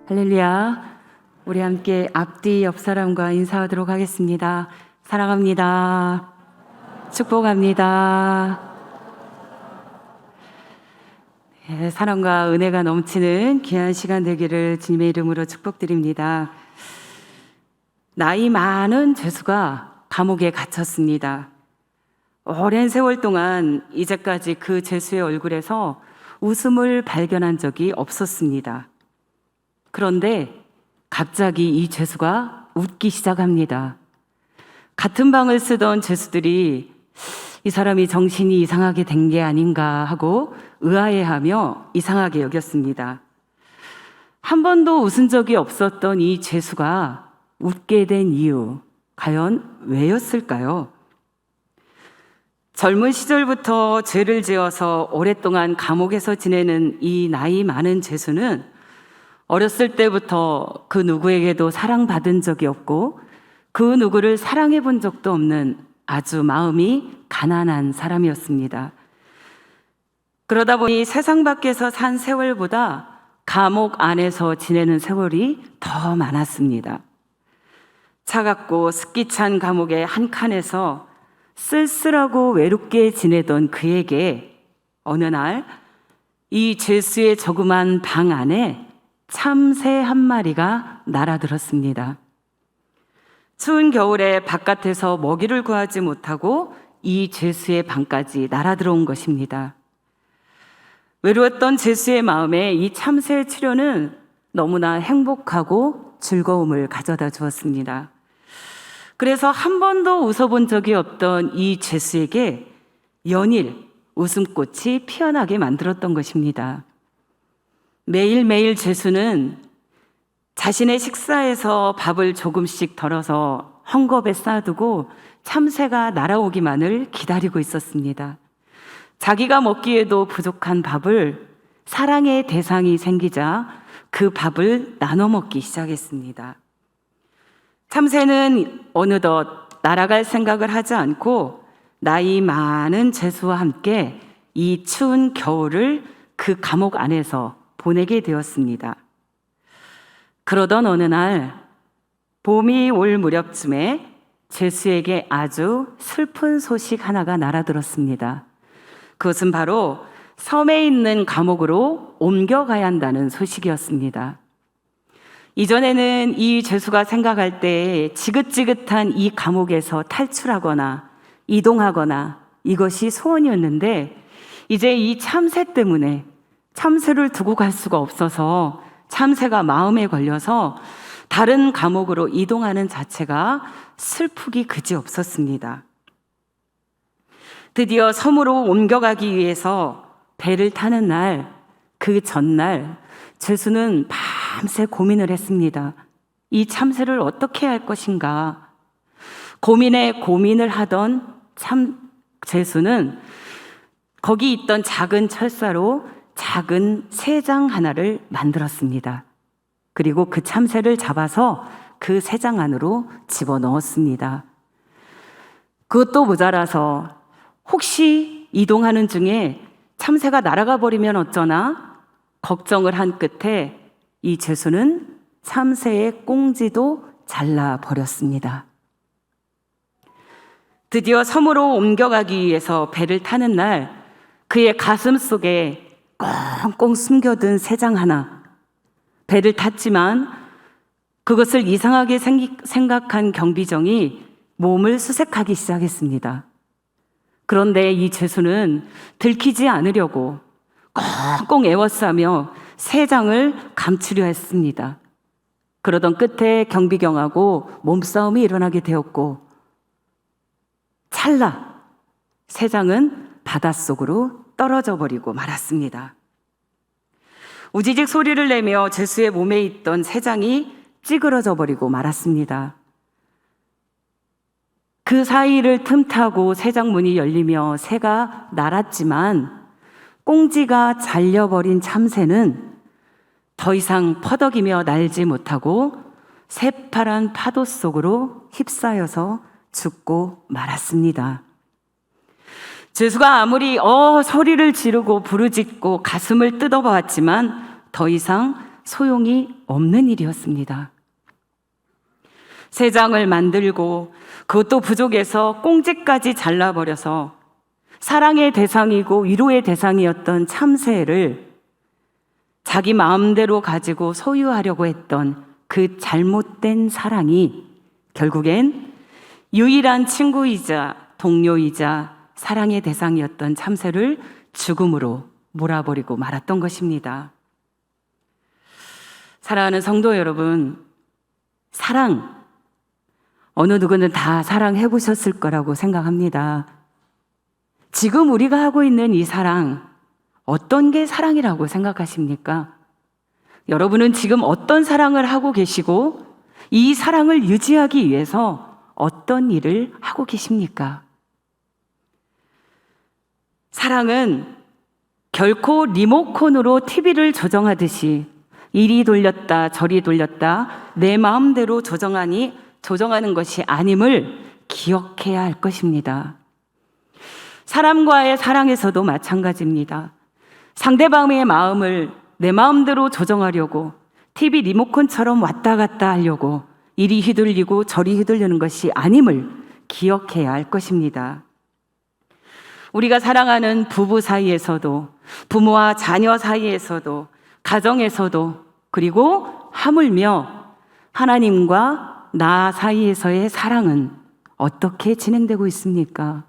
할렐루야. 우리 함께 앞뒤 옆 사람과 인사하도록 하겠습니다. 사랑합니다. 축복합니다. 사랑과 은혜가 넘치는 귀한 시간 되기를 주님의 이름으로 축복드립니다. 나이 많은 죄수가 감옥에 갇혔습니다. 오랜 세월 동안 이제까지 그 죄수의 얼굴에서 웃음을 발견한 적이 없었습니다. 그런데 갑자기 이 죄수가 웃기 시작합니다. 같은 방을 쓰던 죄수들이 이 사람이 정신이 이상하게 된 게 아닌가 하고 의아해하며 이상하게 여겼습니다. 한 번도 웃은 적이 없었던 이 죄수가 웃게 된 이유, 과연 왜였을까요? 젊은 시절부터 죄를 지어서 오랫동안 감옥에서 지내는 이 나이 많은 죄수는 어렸을 때부터 그 누구에게도 사랑받은 적이 없고 그 누구를 사랑해 본 적도 없는 아주 마음이 가난한 사람이었습니다. 그러다 보니 세상 밖에서 산 세월보다 감옥 안에서 지내는 세월이 더 많았습니다. 차갑고 습기 찬 감옥의 한 칸에서 쓸쓸하고 외롭게 지내던 그에게 어느 날 이 죄수의 조그만 방 안에 참새 한 마리가 날아들었습니다. 추운 겨울에 바깥에서 먹이를 구하지 못하고 이 죄수의 방까지 날아들어온 것입니다. 외로웠던 죄수의 마음에 이 참새의 출현은 너무나 행복하고 즐거움을 가져다 주었습니다. 그래서 한 번도 웃어본 적이 없던 이 죄수에게 연일 웃음꽃이 피어나게 만들었던 것입니다. 매일매일 죄수는 자신의 식사에서 밥을 조금씩 덜어서 헝겊에 쌓아두고 참새가 날아오기만을 기다리고 있었습니다. 자기가 먹기에도 부족한 밥을 사랑의 대상이 생기자 그 밥을 나눠 먹기 시작했습니다. 참새는 어느덧 날아갈 생각을 하지 않고 나이 많은 죄수와 함께 이 추운 겨울을 그 감옥 안에서 보내게 되었습니다. 그러던 어느 날 봄이 올 무렵쯤에 죄수에게 아주 슬픈 소식 하나가 날아들었습니다. 그것은 바로 섬에 있는 감옥으로 옮겨가야 한다는 소식이었습니다. 이전에는 이 죄수가 생각할 때 지긋지긋한 이 감옥에서 탈출하거나 이동하거나 이것이 소원이었는데 이제 이 참새 때문에 참새를 두고 갈 수가 없어서 참새가 마음에 걸려서 다른 감옥으로 이동하는 자체가 슬프기 그지없었습니다. 드디어 섬으로 옮겨가기 위해서 배를 타는 날, 그 전날 죄수는 밤새 고민을 했습니다. 이 참새를 어떻게 할 것인가? 고민에 고민을 하던 죄수는 거기 있던 작은 철사로 작은 새장 하나를 만들었습니다. 그리고 그 참새를 잡아서 그 새장 안으로 집어넣었습니다. 그것도 모자라서 혹시 이동하는 중에 참새가 날아가 버리면 어쩌나 걱정을 한 끝에 이 죄수는 참새의 꽁지도 잘라버렸습니다. 드디어 섬으로 옮겨가기 위해서 배를 타는 날 그의 가슴 속에 꽁꽁 숨겨둔 새장 하나, 배를 탔지만 그것을 이상하게 생각한 경비정이 몸을 수색하기 시작했습니다. 그런데 이 죄수는 들키지 않으려고 꽁꽁 애워싸며 새장을 감추려 했습니다. 그러던 끝에 경비경하고 몸싸움이 일어나게 되었고 찰나 새장은 바닷속으로 떨어져 버리고 말았습니다. 우지직 소리를 내며 죄수의 몸에 있던 새장이 찌그러져 버리고 말았습니다. 그 사이를 틈타고 새장 문이 열리며 새가 날았지만 꽁지가 잘려버린 참새는 더 이상 퍼덕이며 날지 못하고 새파란 파도 속으로 휩싸여서 죽고 말았습니다. 죄수가 아무리 소리를 지르고 부르짖고 가슴을 뜯어보았지만 더 이상 소용이 없는 일이었습니다. 새 장을 만들고 그것도 부족해서 꽁지까지 잘라버려서 사랑의 대상이고 위로의 대상이었던 참새를 자기 마음대로 가지고 소유하려고 했던 그 잘못된 사랑이 결국엔 유일한 친구이자 동료이자 사랑의 대상이었던 참새를 죽음으로 몰아버리고 말았던 것입니다. 사랑하는 성도 여러분, 사랑, 어느 누구는 다 사랑해 보셨을 거라고 생각합니다. 지금 우리가 하고 있는 이 사랑, 어떤 게 사랑이라고 생각하십니까? 여러분은 지금 어떤 사랑을 하고 계시고 이 사랑을 유지하기 위해서 어떤 일을 하고 계십니까? 사랑은 결코 리모컨으로 TV를 조정하듯이 이리 돌렸다 저리 돌렸다 내 마음대로 조정하는 것이 아님을 기억해야 할 것입니다. 사람과의 사랑에서도 마찬가지입니다. 상대방의 마음을 내 마음대로 조정하려고 TV 리모컨처럼 왔다 갔다 하려고 이리 휘둘리고 저리 휘둘리는 것이 아님을 기억해야 할 것입니다. 우리가 사랑하는 부부 사이에서도, 부모와 자녀 사이에서도, 가정에서도, 그리고 하물며 하나님과 나 사이에서의 사랑은 어떻게 진행되고 있습니까?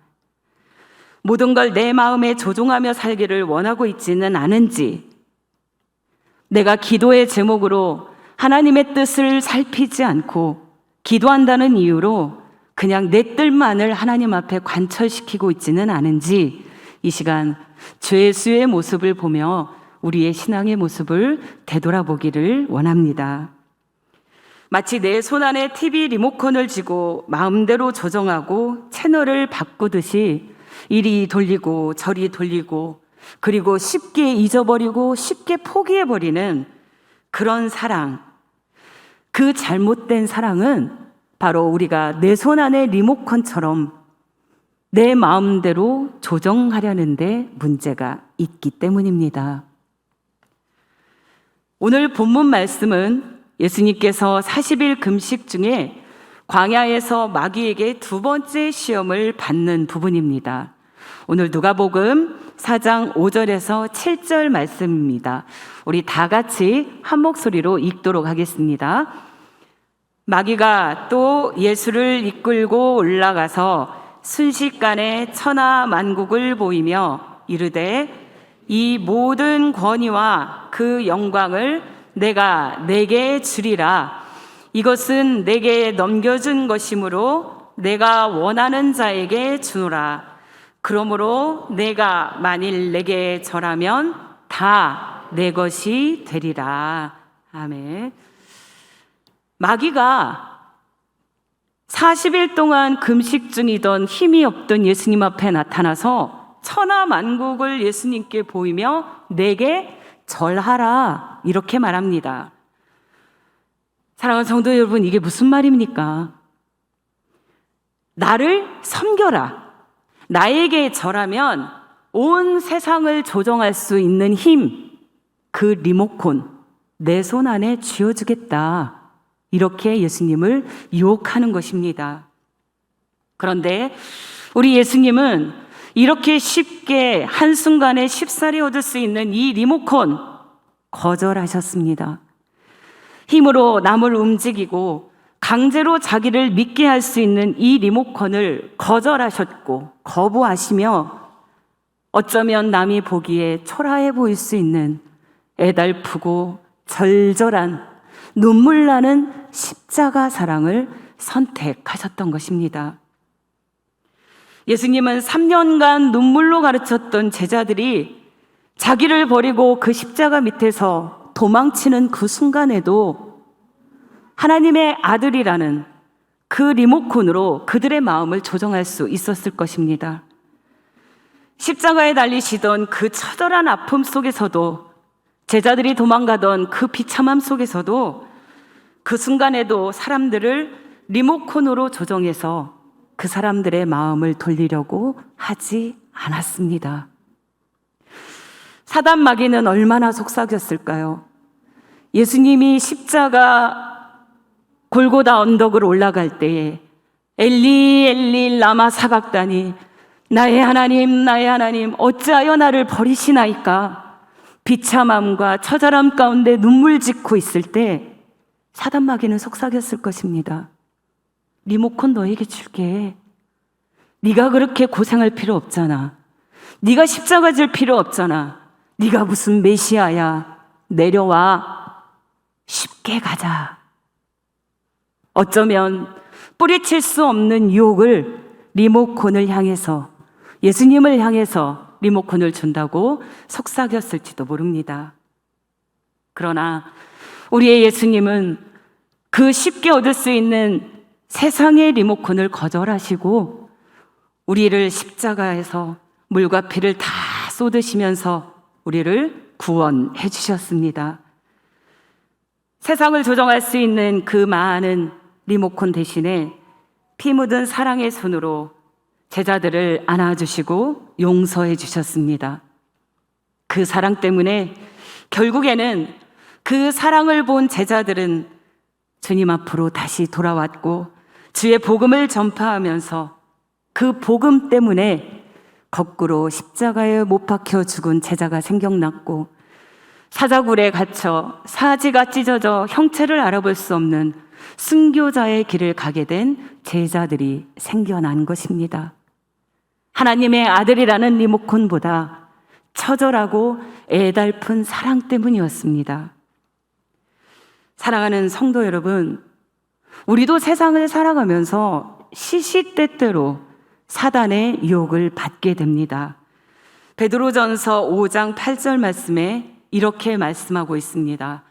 모든 걸 내 마음에 조종하며 살기를 원하고 있지는 않은지, 내가 기도의 제목으로 하나님의 뜻을 살피지 않고 기도한다는 이유로 그냥 내 뜻만을 하나님 앞에 관철시키고 있지는 않은지, 이 시간 주 예수의 모습을 보며 우리의 신앙의 모습을 되돌아보기를 원합니다. 마치 내 손안에 TV 리모컨을 쥐고 마음대로 조정하고 채널을 바꾸듯이 이리 돌리고 저리 돌리고 그리고 쉽게 잊어버리고 쉽게 포기해버리는 그런 사랑, 그 잘못된 사랑은 바로 우리가 내 손 안에 리모컨처럼 내 마음대로 조정하려는데 문제가 있기 때문입니다. 오늘 본문 말씀은 예수님께서 40일 금식 중에 광야에서 마귀에게 두 번째 시험을 받는 부분입니다. 오늘 누가복음 4장 5절에서 7절 말씀입니다. 우리 다 같이 한 목소리로 읽도록 하겠습니다. 마귀가 또 예수를 이끌고 올라가서 순식간에 천하 만국을 보이며 이르되 이 모든 권위와 그 영광을 내가 네게 주리라. 이것은 내게 넘겨준 것이므로 내가 원하는 자에게 주노라. 그러므로 내가 만일 내게 절하면 다 내 것이 되리라. 아멘. 마귀가 40일 동안 금식 중이던 힘이 없던 예수님 앞에 나타나서 천하 만국을 예수님께 보이며 내게 절하라 이렇게 말합니다. 사랑하는 성도 여러분, 이게 무슨 말입니까? 나를 섬겨라. 나에게 절하면 온 세상을 조정할 수 있는 힘, 그 리모컨 내 손 안에 쥐어주겠다. 이렇게 예수님을 유혹하는 것입니다. 그런데 우리 예수님은 이렇게 쉽게 한순간에 쉽사리 얻을 수 있는 이 리모컨 거절하셨습니다. 힘으로 남을 움직이고 강제로 자기를 믿게 할 수 있는 이 리모컨을 거절하셨고 거부하시며 어쩌면 남이 보기에 초라해 보일 수 있는 애달프고 절절한 눈물 나는 십자가 사랑을 선택하셨던 것입니다. 예수님은 3년간 눈물로 가르쳤던 제자들이 자기를 버리고 그 십자가 밑에서 도망치는 그 순간에도 하나님의 아들이라는 그 리모컨으로 그들의 마음을 조정할 수 있었을 것입니다. 십자가에 달리시던 그 처절한 아픔 속에서도, 제자들이 도망가던 그 비참함 속에서도 그 순간에도 사람들을 리모컨으로 조정해서 그 사람들의 마음을 돌리려고 하지 않았습니다. 사단 마귀는 얼마나 속삭였을까요? 예수님이 십자가 골고다 언덕을 올라갈 때에 엘리 엘리 라마 사박다니, 나의 하나님 어찌하여 나를 버리시나이까, 비참함과 처절함 가운데 눈물 짓고 있을 때 사단 마귀는 속삭였을 것입니다. 리모컨 너에게 줄게. 네가 그렇게 고생할 필요 없잖아. 네가 십자가 질 필요 없잖아. 네가 무슨 메시아야. 내려와. 쉽게 가자. 어쩌면 뿌리칠 수 없는 유혹을 리모컨을 향해서, 예수님을 향해서 리모컨을 준다고 속삭였을지도 모릅니다. 그러나 우리의 예수님은 그 쉽게 얻을 수 있는 세상의 리모컨을 거절하시고 우리를 십자가에서 물과 피를 다 쏟으시면서 우리를 구원해 주셨습니다. 세상을 조정할 수 있는 그 많은 리모컨 대신에 피 묻은 사랑의 손으로 제자들을 안아주시고 용서해 주셨습니다. 그 사랑 때문에 결국에는 그 사랑을 본 제자들은 주님 앞으로 다시 돌아왔고 주의 복음을 전파하면서 그 복음 때문에 거꾸로 십자가에 못 박혀 죽은 제자가 생겨났고, 사자굴에 갇혀 사지가 찢어져 형체를 알아볼 수 없는 순교자의 길을 가게 된 제자들이 생겨난 것입니다. 하나님의 아들이라는 리모컨보다 처절하고 애달픈 사랑 때문이었습니다. 사랑하는 성도 여러분, 우리도 세상을 살아가면서 시시때때로 사단의 유혹을 받게 됩니다. 베드로전서 5장 8절 말씀에 이렇게 말씀하고 있습니다.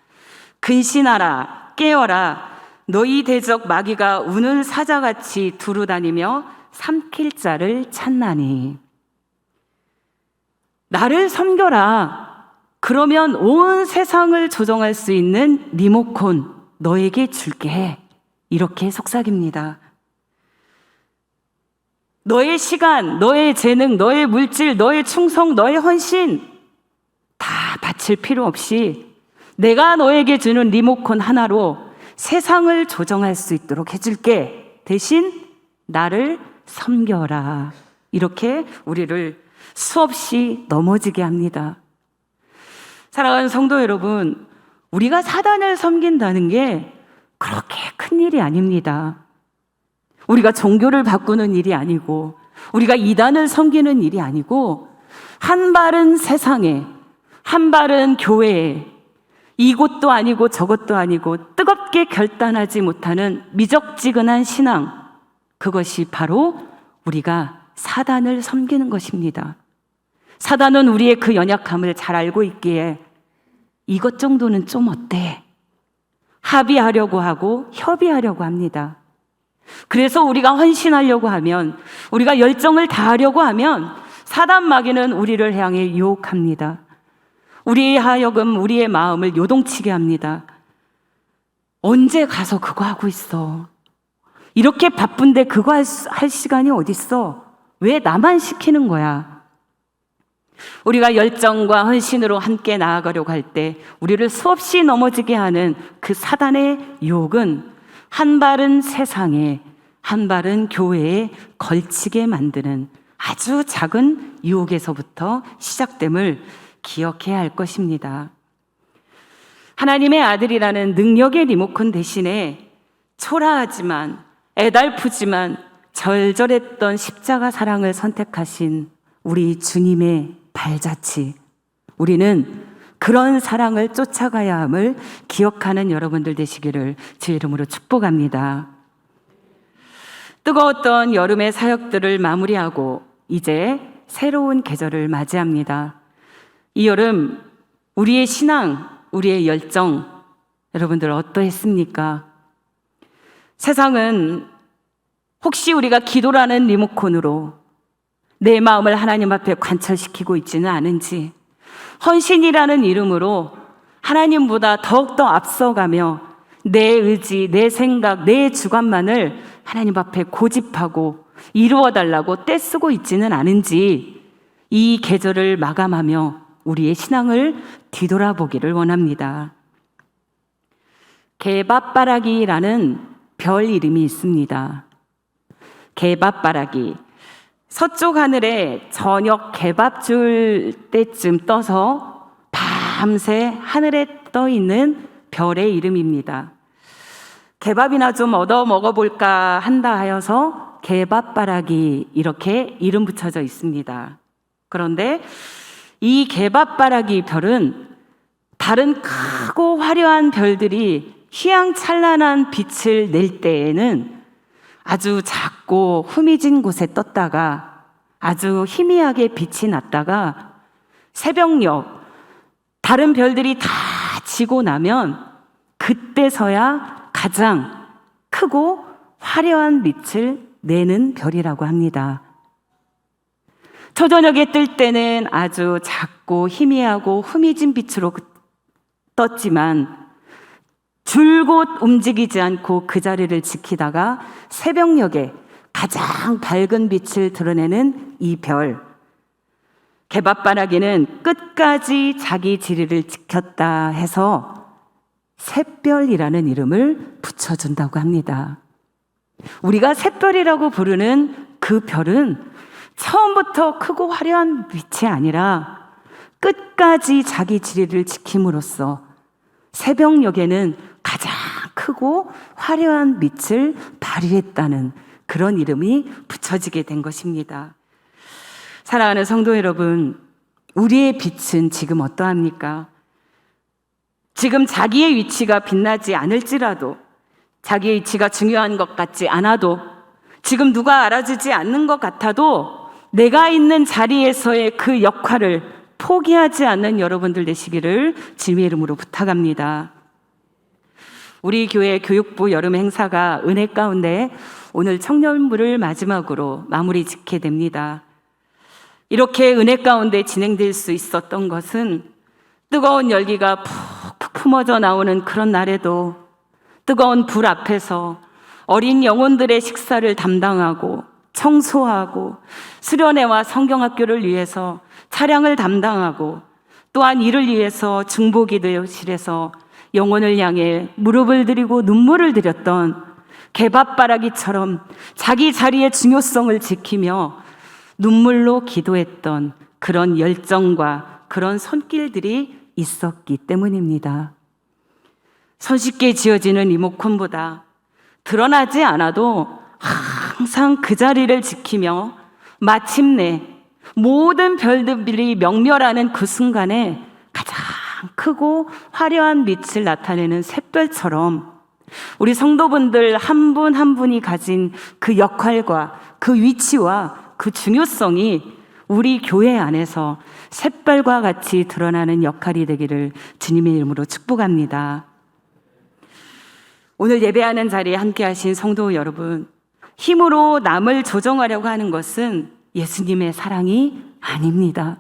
근신하라, 깨어라. 너희 대적 마귀가 우는 사자같이 두루다니며 삼킬 자를 찾나니. 나를 섬겨라. 그러면 온 세상을 조정할 수 있는 리모컨 너에게 줄게. 이렇게 속삭입니다. 너의 시간, 너의 재능, 너의 물질, 너의 충성, 너의 헌신 다 바칠 필요 없이 내가 너에게 주는 리모컨 하나로 세상을 조정할 수 있도록 해줄게. 대신 나를 섬겨라. 이렇게 우리를 수없이 넘어지게 합니다. 사랑하는 성도 여러분, 우리가 사단을 섬긴다는 게 그렇게 큰 일이 아닙니다. 우리가 종교를 바꾸는 일이 아니고, 우리가 이단을 섬기는 일이 아니고, 한 발은 세상에, 한 발은 교회에, 이곳도 아니고 저것도 아니고 뜨겁게 결단하지 못하는 미적지근한 신앙, 그것이 바로 우리가 사단을 섬기는 것입니다. 사단은 우리의 그 연약함을 잘 알고 있기에 이것 정도는 좀 어때? 합의하려고 하고 협의하려고 합니다. 그래서 우리가 헌신하려고 하면, 우리가 열정을 다하려고 하면 사단 마귀는 우리를 향해 유혹합니다. 우리의 하여금 우리의 마음을 요동치게 합니다. 언제 가서 그거 하고 있어? 이렇게 바쁜데 그거 할 시간이 어딨어? 왜 나만 시키는 거야? 우리가 열정과 헌신으로 함께 나아가려고 할 때 우리를 수없이 넘어지게 하는 그 사단의 유혹은 한 발은 세상에, 한 발은 교회에 걸치게 만드는 아주 작은 유혹에서부터 시작됨을 기억해야 할 것입니다. 하나님의 아들이라는 능력의 리모컨 대신에 초라하지만 애달프지만 절절했던 십자가 사랑을 선택하신 우리 주님의 발자취, 우리는 그런 사랑을 쫓아가야 함을 기억하는 여러분들 되시기를 주의 이름으로 축복합니다. 뜨거웠던 여름의 사역들을 마무리하고 이제 새로운 계절을 맞이합니다. 이 여름 우리의 신앙, 우리의 열정, 여러분들 어떠했습니까? 세상은 혹시 우리가 기도라는 리모컨으로 내 마음을 하나님 앞에 관철시키고 있지는 않은지, 헌신이라는 이름으로 하나님보다 더욱더 앞서가며 내 의지, 내 생각, 내 주관만을 하나님 앞에 고집하고 이루어달라고 떼쓰고 있지는 않은지, 이 계절을 마감하며 우리의 신앙을 뒤돌아보기를 원합니다. 개밥바라기라는 별 이름이 있습니다. 개밥바라기. 서쪽 하늘에 저녁 개밥 줄 때쯤 떠서 밤새 하늘에 떠 있는 별의 이름입니다. 개밥이나 좀 얻어 먹어볼까 한다 하여서 개밥바라기 이렇게 이름 붙여져 있습니다. 그런데 이 개밥바라기 별은 다른 크고 화려한 별들이 휘황찬란한 빛을 낼 때에는 아주 작고 흐미진 곳에 떴다가 아주 희미하게 빛이 났다가 새벽녘 다른 별들이 다 지고 나면 그때서야 가장 크고 화려한 빛을 내는 별이라고 합니다. 초저녁에 뜰 때는 아주 작고 희미하고 흐미진 빛으로 떴지만 줄곧 움직이지 않고 그 자리를 지키다가 새벽녘에 가장 밝은 빛을 드러내는 이 별. 개밥바라기는 끝까지 자기 지리를 지켰다 해서 샛별이라는 이름을 붙여준다고 합니다. 우리가 샛별이라고 부르는 그 별은 처음부터 크고 화려한 빛이 아니라 끝까지 자기 지리를 지킴으로써 새벽녘에는 가장 크고 화려한 빛을 발휘했다는 그런 이름이 붙여지게 된 것입니다. 사랑하는 성도 여러분, 우리의 빛은 지금 어떠합니까? 지금 자기의 위치가 빛나지 않을지라도, 자기의 위치가 중요한 것 같지 않아도, 지금 누가 알아주지 않는 것 같아도 내가 있는 자리에서의 그 역할을 포기하지 않는 여러분들 되시기를 주님의 이름으로 부탁합니다. 우리 교회 교육부 여름 행사가 은혜 가운데 오늘 청년부를 마지막으로 마무리 짓게 됩니다. 이렇게 은혜 가운데 진행될 수 있었던 것은 뜨거운 열기가 푹푹 품어져 나오는 그런 날에도 뜨거운 불 앞에서 어린 영혼들의 식사를 담당하고 청소하고 수련회와 성경학교를 위해서 차량을 담당하고 또한 이를 위해서 중보기도실에서 영혼을 향해 무릎을 들이고 눈물을 들였던 개밥바라기처럼 자기 자리의 중요성을 지키며 눈물로 기도했던 그런 열정과 그런 손길들이 있었기 때문입니다. 손쉽게 지어지는 리모컨보다 드러나지 않아도 항상 그 자리를 지키며 마침내 모든 별들이 명멸하는 그 순간에 가장 크고 화려한 빛을 나타내는 샛별처럼 우리 성도분들 한 분 한 분이 가진 그 역할과 그 위치와 그 중요성이 우리 교회 안에서 샛별과 같이 드러나는 역할이 되기를 주님의 이름으로 축복합니다. 오늘 예배하는 자리에 함께 하신 성도 여러분, 힘으로 남을 조정하려고 하는 것은 예수님의 사랑이 아닙니다.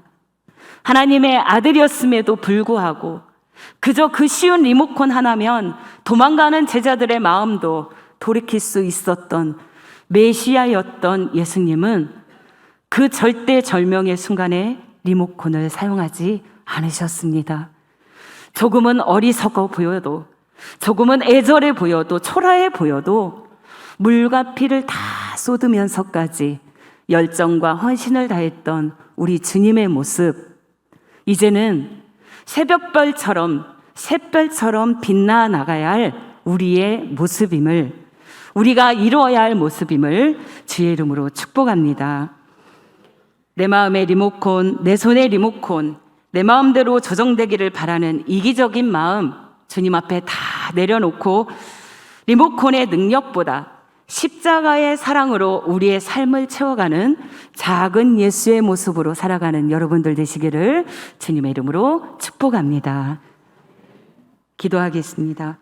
하나님의 아들이었음에도 불구하고 그저 그 쉬운 리모컨 하나면 도망가는 제자들의 마음도 돌이킬 수 있었던 메시아였던 예수님은 그 절대절명의 순간에 리모컨을 사용하지 않으셨습니다. 조금은 어리석어 보여도, 조금은 애절해 보여도, 초라해 보여도 물과 피를 다 쏟으면서까지 열정과 헌신을 다했던 우리 주님의 모습, 이제는 새벽별처럼 샛별처럼 빛나 나가야 할 우리의 모습임을, 우리가 이루어야 할 모습임을 주의 이름으로 축복합니다. 내 마음의 리모컨, 내 손의 리모컨, 내 마음대로 조정되기를 바라는 이기적인 마음 주님 앞에 다 내려놓고 리모컨의 능력보다 십자가의 사랑으로 우리의 삶을 채워가는 작은 예수의 모습으로 살아가는 여러분들 되시기를 주님의 이름으로 축복합니다. 기도하겠습니다.